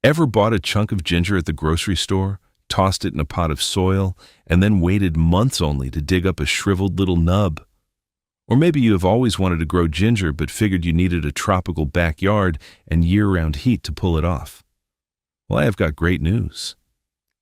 Ever bought a chunk of ginger at the grocery store, tossed it in a pot of soil, and then waited months only to dig up a shriveled little nub? Or maybe you have always wanted to grow ginger but figured you needed a tropical backyard and year-round heat to pull it off. Well, I have got great news.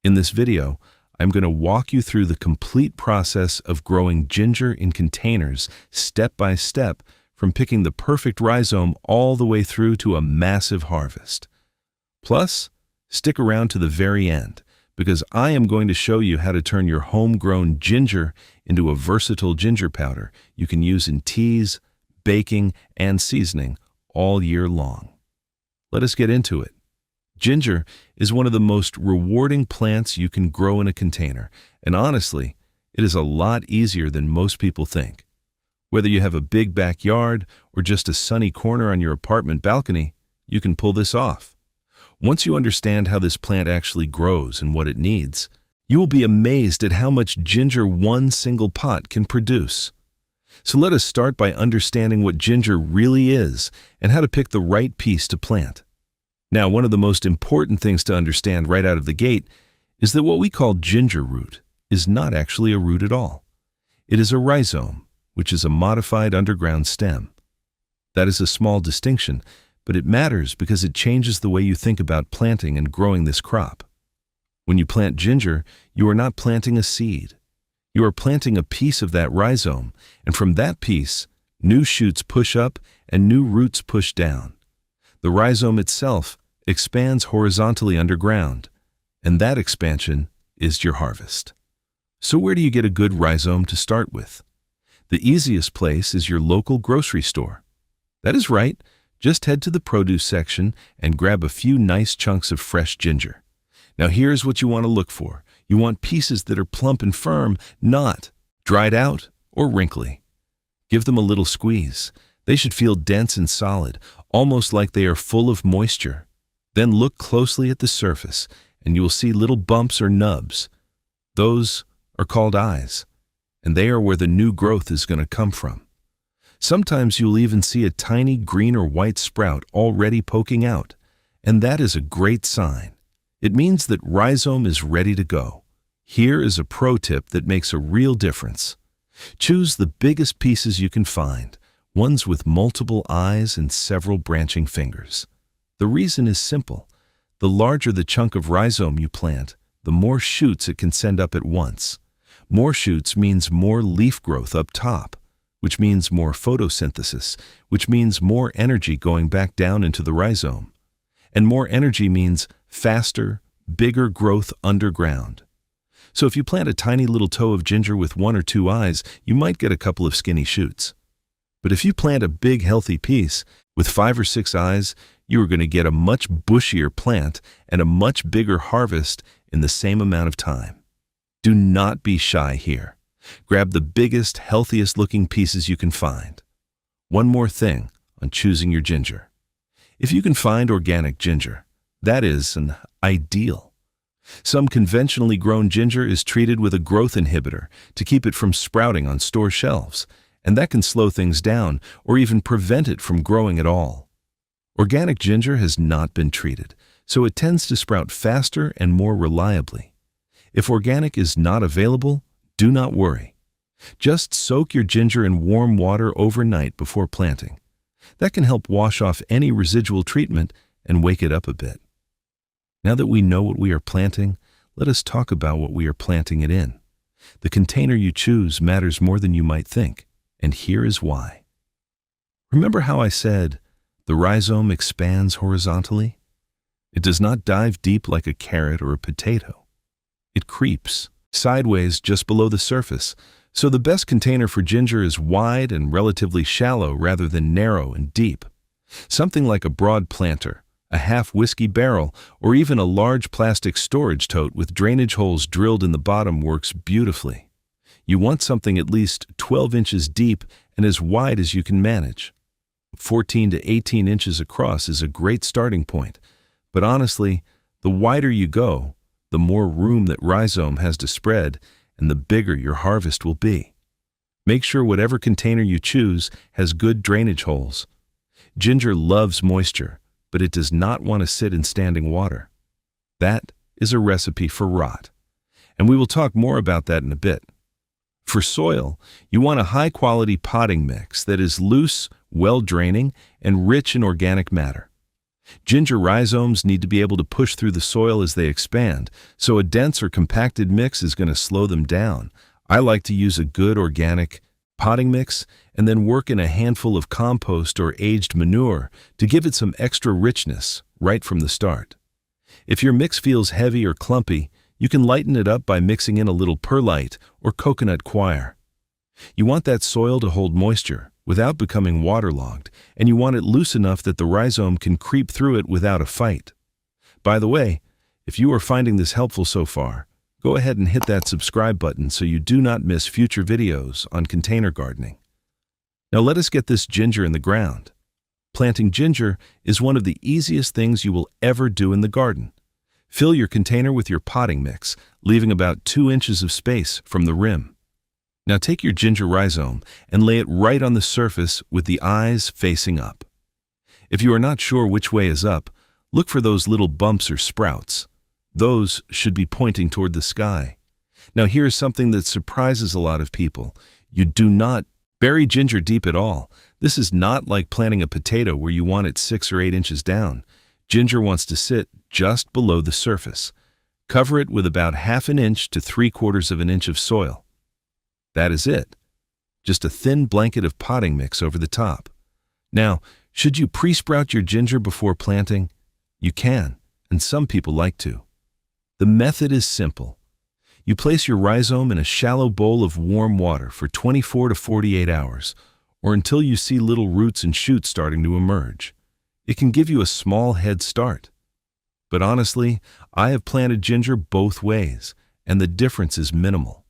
In this video, I'm going to walk you through the complete process of growing ginger in containers step by step, from picking the perfect rhizome all the way through to a massive harvest. Plus, stick around to the very end, because I am going to show you how to turn your homegrown ginger into a versatile ginger powder you can use in teas, baking, and seasoning all year long. Let us get into it. Ginger is one of the most rewarding plants you can grow in a container, and honestly, it is a lot easier than most people think. Whether you have a big backyard or just a sunny corner on your apartment balcony, you can pull this off. Once you understand how this plant actually grows and what it needs, you will be amazed at how much ginger one single pot can produce. So let us start by understanding what ginger really is and how to pick the right piece to plant. Now, one of the most important things to understand right out of the gate is that what we call ginger root is not actually a root at all. It is a rhizome, which is a modified underground stem. That is a small distinction, but it matters because it changes the way you think about planting and growing this crop. When you plant ginger, you are not planting a seed. You are planting a piece of that rhizome, and from that piece, new shoots push up and new roots push down. The rhizome itself expands horizontally underground, and that expansion is your harvest. So where do you get a good rhizome to start with? The easiest place is your local grocery store. That is right. Just head to the produce section and grab a few nice chunks of fresh ginger. Now here's what you want to look for. You want pieces that are plump and firm, not dried out or wrinkly. Give them a little squeeze. They should feel dense and solid, almost like they are full of moisture. Then look closely at the surface, and you will see little bumps or nubs. Those are called eyes, and they are where the new growth is going to come from. Sometimes you'll even see a tiny green or white sprout already poking out, and that is a great sign. It means that rhizome is ready to go. Here is a pro tip that makes a real difference. Choose the biggest pieces you can find, ones with multiple eyes and several branching fingers. The reason is simple. The larger the chunk of rhizome you plant, the more shoots it can send up at once. More shoots means more leaf growth up top, which means more photosynthesis, which means more energy going back down into the rhizome. And more energy means faster, bigger growth underground. So if you plant a tiny little toe of ginger with 1 or 2 eyes, you might get a couple of skinny shoots. But if you plant a big healthy piece with 5 or 6 eyes, you are going to get a much bushier plant and a much bigger harvest in the same amount of time. Do not be shy here. Grab the biggest, healthiest looking pieces you can find. One more thing on choosing your ginger. If you can find organic ginger, that is an ideal. Some conventionally grown ginger is treated with a growth inhibitor to keep it from sprouting on store shelves, and that can slow things down or even prevent it from growing at all. Organic ginger has not been treated, so it tends to sprout faster and more reliably. If organic is not available, do not worry. Just soak your ginger in warm water overnight before planting. That can help wash off any residual treatment and wake it up a bit. Now that we know what we are planting, let us talk about what we are planting it in. The container you choose matters more than you might think, and here is why. Remember how I said the rhizome expands horizontally? It does not dive deep like a carrot or a potato. It creeps sideways just below the surface, so the best container for ginger is wide and relatively shallow rather than narrow and deep. Something like a broad planter, a half whiskey barrel, or even a large plastic storage tote with drainage holes drilled in the bottom works beautifully. You want something at least 12 inches deep and as wide as you can manage. 14 to 18 inches across is a great starting point, but honestly, the wider you go, the more room that rhizome has to spread and the bigger your harvest will be. Make sure whatever container you choose has good drainage holes. Ginger loves moisture, but it does not want to sit in standing water. That is a recipe for rot, and we will talk more about that in a bit. For soil, you want a high-quality potting mix that is loose, well-draining, and rich in organic matter. Ginger rhizomes need to be able to push through the soil as they expand, so a dense or compacted mix is going to slow them down. I like to use a good organic potting mix and then work in a handful of compost or aged manure to give it some extra richness right from the start. If your mix feels heavy or clumpy, you can lighten it up by mixing in a little perlite or coconut coir. You want that soil to hold moisture without becoming waterlogged, and you want it loose enough that the rhizome can creep through it without a fight. By the way, if you are finding this helpful so far, go ahead and hit that subscribe button so you do not miss future videos on container gardening. Now let us get this ginger in the ground. Planting ginger is one of the easiest things you will ever do in the garden. Fill your container with your potting mix, leaving about 2 inches of space from the rim. Now take your ginger rhizome and lay it right on the surface with the eyes facing up. If you are not sure which way is up, look for those little bumps or sprouts. Those should be pointing toward the sky. Now here's something that surprises a lot of people. You do not bury ginger deep at all. This is not like planting a potato where you want it 6 or 8 inches down. Ginger wants to sit just below the surface. Cover it with about 1/2 inch to 3/4 of an inch of soil. That is it. Just a thin blanket of potting mix over the top. Now, should you pre-sprout your ginger before planting? You can, and some people like to. The method is simple. You place your rhizome in a shallow bowl of warm water for 24 to 48 hours, or until you see little roots and shoots starting to emerge. It can give you a small head start. But honestly, I have planted ginger both ways, and the difference is minimal.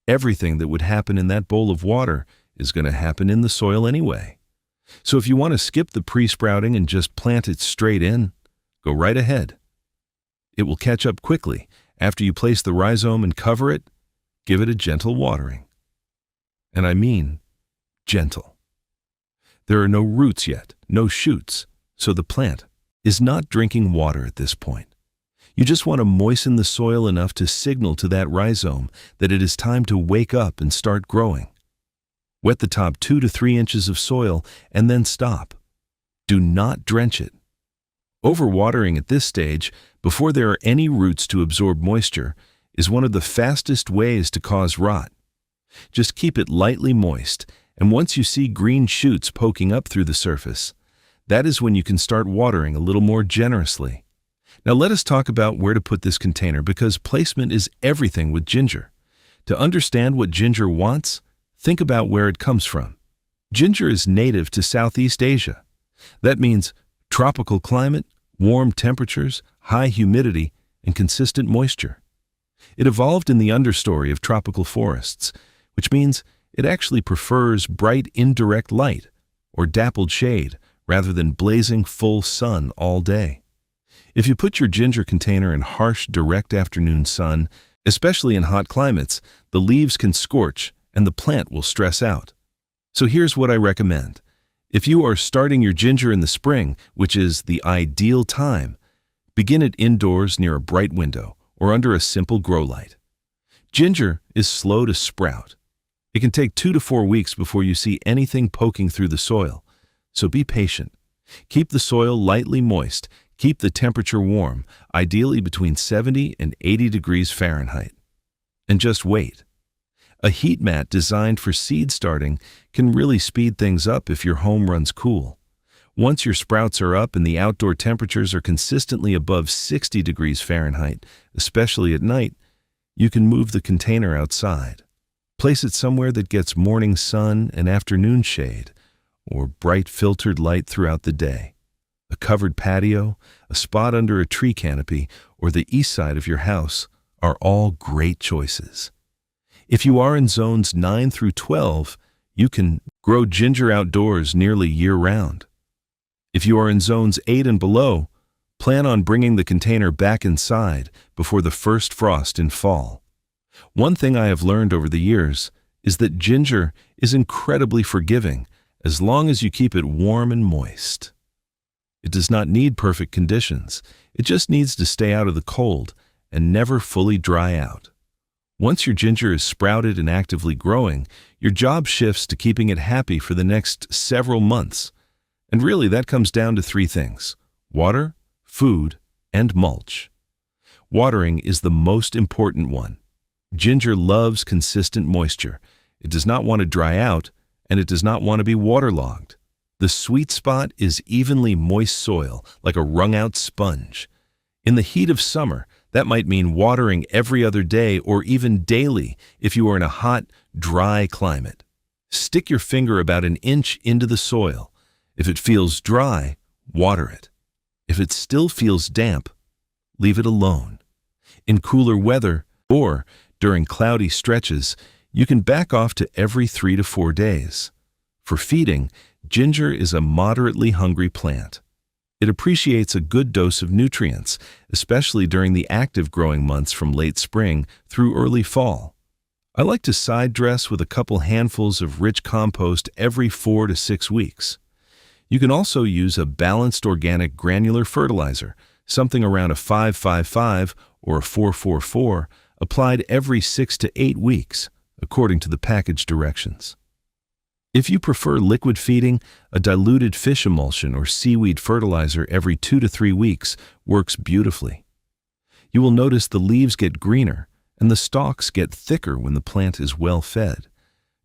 Everything that would happen in that bowl of water is going to happen in the soil anyway. So if you want to skip the pre-sprouting and just plant it straight in, go right ahead. It will catch up quickly. After you place the rhizome and cover it, give it a gentle watering. And I mean gentle. There are no roots yet, no shoots, so the plant is not drinking water at this point. You just want to moisten the soil enough to signal to that rhizome that it is time to wake up and start growing. Wet the top 2 to 3 inches of soil and then stop. Do not drench it. Overwatering at this stage, before there are any roots to absorb moisture, is one of the fastest ways to cause rot. Just keep it lightly moist, and once you see green shoots poking up through the surface, that is when you can start watering a little more generously. Now let us talk about where to put this container, because placement is everything with ginger. To understand what ginger wants, think about where it comes from. Ginger is native to Southeast Asia. That means tropical climate, warm temperatures, high humidity, and consistent moisture. It evolved in the understory of tropical forests, which means it actually prefers bright indirect light or dappled shade rather than blazing full sun all day. If you put your ginger container in harsh, direct afternoon sun, especially in hot climates, the leaves can scorch and the plant will stress out. So here's what I recommend. If you are starting your ginger in the spring, which is the ideal time, begin it indoors near a bright window or under a simple grow light. Ginger is slow to sprout. It can take 2 to 4 weeks before you see anything poking through the soil, so be patient. Keep the soil lightly moist. Keep the temperature warm, ideally between 70 and 80 degrees Fahrenheit. And just wait. A heat mat designed for seed starting can really speed things up if your home runs cool. Once your sprouts are up and the outdoor temperatures are consistently above 60 degrees Fahrenheit, especially at night, you can move the container outside. Place it somewhere that gets morning sun and afternoon shade, or bright filtered light throughout the day. A covered patio, a spot under a tree canopy, or the east side of your house are all great choices. If you are in zones 9 through 12, you can grow ginger outdoors nearly year-round. If you are in zones 8 and below, plan on bringing the container back inside before the first frost in fall. One thing I have learned over the years is that ginger is incredibly forgiving as long as you keep it warm and moist. It does not need perfect conditions. It just needs to stay out of the cold and never fully dry out. Once your ginger is sprouted and actively growing, your job shifts to keeping it happy for the next several months. And really, that comes down to three things: water, food, and mulch. Watering is the most important one. Ginger loves consistent moisture. It does not want to dry out, and it does not want to be waterlogged. The sweet spot is evenly moist soil, like a wrung-out sponge. In the heat of summer, that might mean watering every other day or even daily if you are in a hot, dry climate. Stick your finger about an inch into the soil. If it feels dry, water it. If it still feels damp, leave it alone. In cooler weather or during cloudy stretches, you can back off to every 3 to 4 days. For feeding, ginger is a moderately hungry plant. It appreciates a good dose of nutrients, especially during the active growing months from late spring through early fall. I like to side dress with a couple handfuls of rich compost every 4 to 6 weeks. You can also use a balanced organic granular fertilizer, something around a 5-5-5 or a 4-4-4, applied every 6 to 8 weeks, according to the package directions. If you prefer liquid feeding, a diluted fish emulsion or seaweed fertilizer every 2 to 3 weeks works beautifully. You will notice the leaves get greener and the stalks get thicker when the plant is well fed.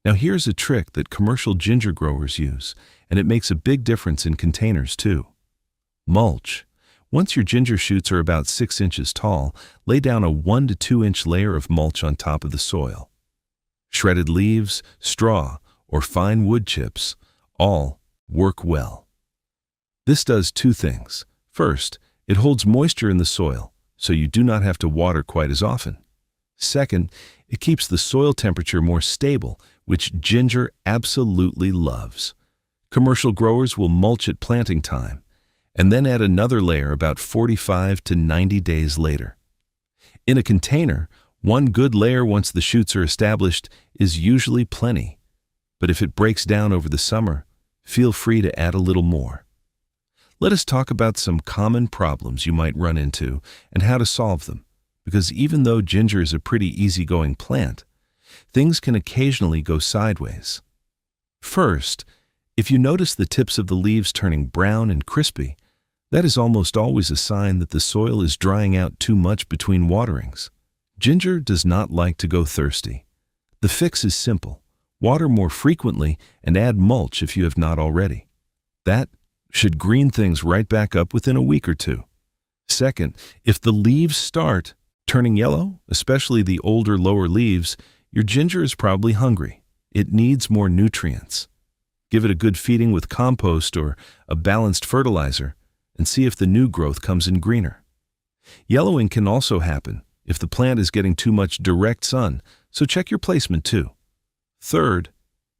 Now here's a trick that commercial ginger growers use, and it makes a big difference in containers too. Mulch. Once your ginger shoots are about 6 inches tall, lay down a 1 to 2 inch layer of mulch on top of the soil. Shredded leaves, straw, or fine wood chips all work well. This does two things. First, it holds moisture in the soil, so you do not have to water quite as often. Second, it keeps the soil temperature more stable, which ginger absolutely loves. Commercial growers will mulch at planting time, and then add another layer about 45 to 90 days later. In a container, one good layer once the shoots are established is usually plenty. But if it breaks down over the summer, feel free to add a little more. Let us talk about some common problems you might run into and how to solve them, because even though ginger is a pretty easygoing plant, things can occasionally go sideways. First, if you notice the tips of the leaves turning brown and crispy, that is almost always a sign that the soil is drying out too much between waterings. Ginger does not like to go thirsty. The fix is simple. Water more frequently and add mulch if you have not already. That should green things right back up within a week or two. Second, if the leaves start turning yellow, especially the older lower leaves, your ginger is probably hungry. It needs more nutrients. Give it a good feeding with compost or a balanced fertilizer and see if the new growth comes in greener. Yellowing can also happen if the plant is getting too much direct sun, so check your placement too. Third,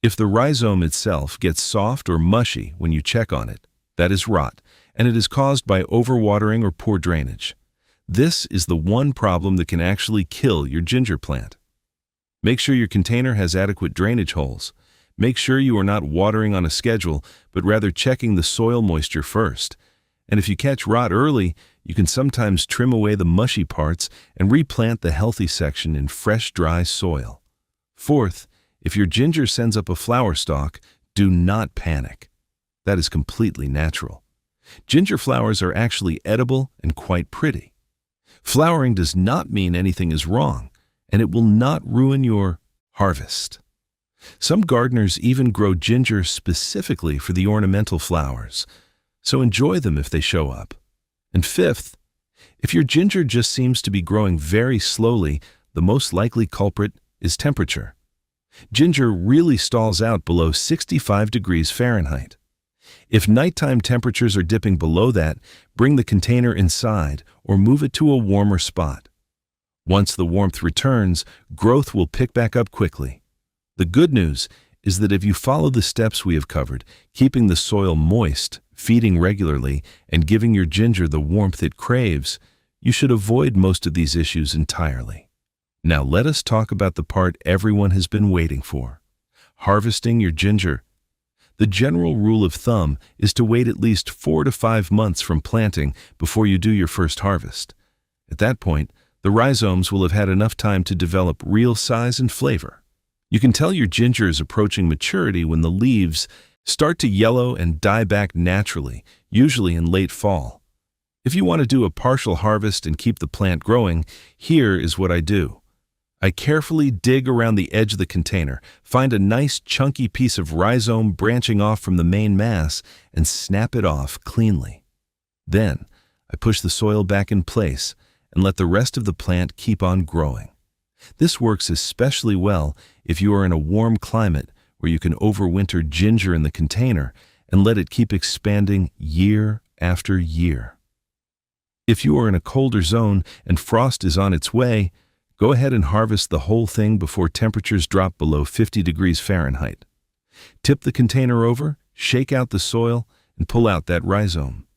if the rhizome itself gets soft or mushy when you check on it, that is rot, and it is caused by overwatering or poor drainage. This is the one problem that can actually kill your ginger plant. Make sure your container has adequate drainage holes. Make sure you are not watering on a schedule, but rather checking the soil moisture first. And if you catch rot early, you can sometimes trim away the mushy parts and replant the healthy section in fresh, dry soil. Fourth, if your ginger sends up a flower stalk, do not panic. That is completely natural. Ginger flowers are actually edible and quite pretty. Flowering does not mean anything is wrong, and it will not ruin your harvest. Some gardeners even grow ginger specifically for the ornamental flowers, so enjoy them if they show up. And fifth, if your ginger just seems to be growing very slowly, the most likely culprit is temperature. Ginger really stalls out below 65 degrees Fahrenheit. If nighttime temperatures are dipping below that, bring the container inside or move it to a warmer spot. Once the warmth returns, growth will pick back up quickly. The good news is that if you follow the steps we have covered, keeping the soil moist, feeding regularly, and giving your ginger the warmth it craves, you should avoid most of these issues entirely. Now let us talk about the part everyone has been waiting for: harvesting your ginger. The general rule of thumb is to wait at least 4 to 5 months from planting before you do your first harvest. At that point, the rhizomes will have had enough time to develop real size and flavor. You can tell your ginger is approaching maturity when the leaves start to yellow and die back naturally, usually in late fall. If you want to do a partial harvest and keep the plant growing, here is what I do. I carefully dig around the edge of the container, find a nice chunky piece of rhizome branching off from the main mass, and snap it off cleanly. Then, I push the soil back in place and let the rest of the plant keep on growing. This works especially well if you are in a warm climate where you can overwinter ginger in the container and let it keep expanding year after year. If you are in a colder zone and frost is on its way, go ahead and harvest the whole thing before temperatures drop below 50 degrees Fahrenheit. Tip the container over, shake out the soil, and pull out that rhizome.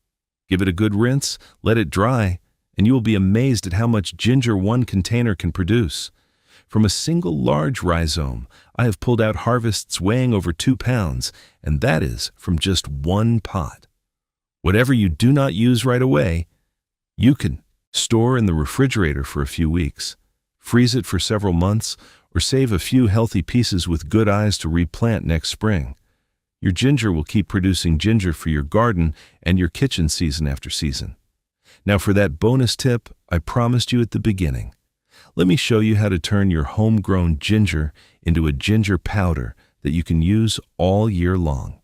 Give it a good rinse, let it dry, and you will be amazed at how much ginger one container can produce. From a single large rhizome, I have pulled out harvests weighing over 2 pounds, and that is from just one pot. Whatever you do not use right away, you can store in the refrigerator for a few weeks, freeze it for several months, or save a few healthy pieces with good eyes to replant next spring. Your ginger will keep producing ginger for your garden and your kitchen season after season. Now for that bonus tip I promised you at the beginning. Let me show you how to turn your homegrown ginger into a ginger powder that you can use all year long.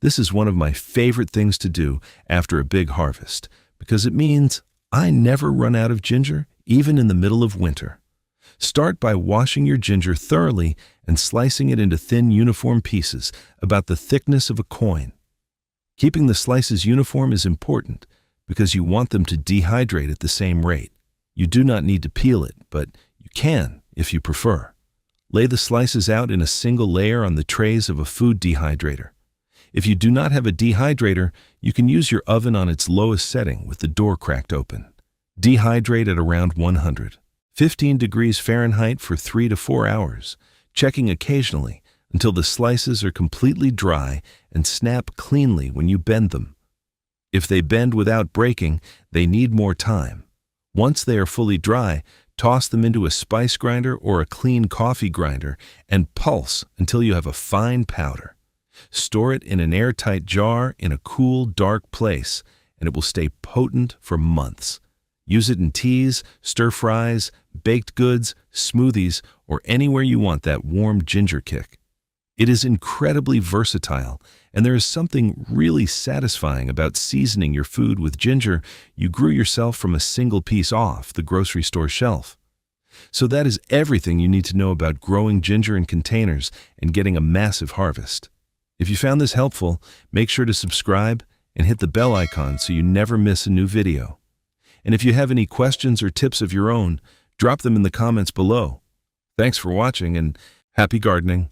This is one of my favorite things to do after a big harvest because it means I never run out of ginger, even in the middle of winter. Start by washing your ginger thoroughly and slicing it into thin uniform pieces about the thickness of a coin. Keeping the slices uniform is important because you want them to dehydrate at the same rate. You do not need to peel it, but you can if you prefer. Lay the slices out in a single layer on the trays of a food dehydrator. If you do not have a dehydrator, you can use your oven on its lowest setting with the door cracked open. Dehydrate at around 115 degrees Fahrenheit for 3 to 4 hours, checking occasionally until the slices are completely dry and snap cleanly when you bend them. If they bend without breaking, they need more time. Once they are fully dry, toss them into a spice grinder or a clean coffee grinder and pulse until you have a fine powder. Store it in an airtight jar in a cool, dark place, and it will stay potent for months. Use it in teas, stir-fries, baked goods, smoothies, or anywhere you want that warm ginger kick. It is incredibly versatile, and there is something really satisfying about seasoning your food with ginger you grew yourself from a single piece off the grocery store shelf. So that is everything you need to know about growing ginger in containers and getting a massive harvest. If you found this helpful, make sure to subscribe and hit the bell icon so you never miss a new video. And if you have any questions or tips of your own, drop them in the comments below. Thanks for watching and happy gardening.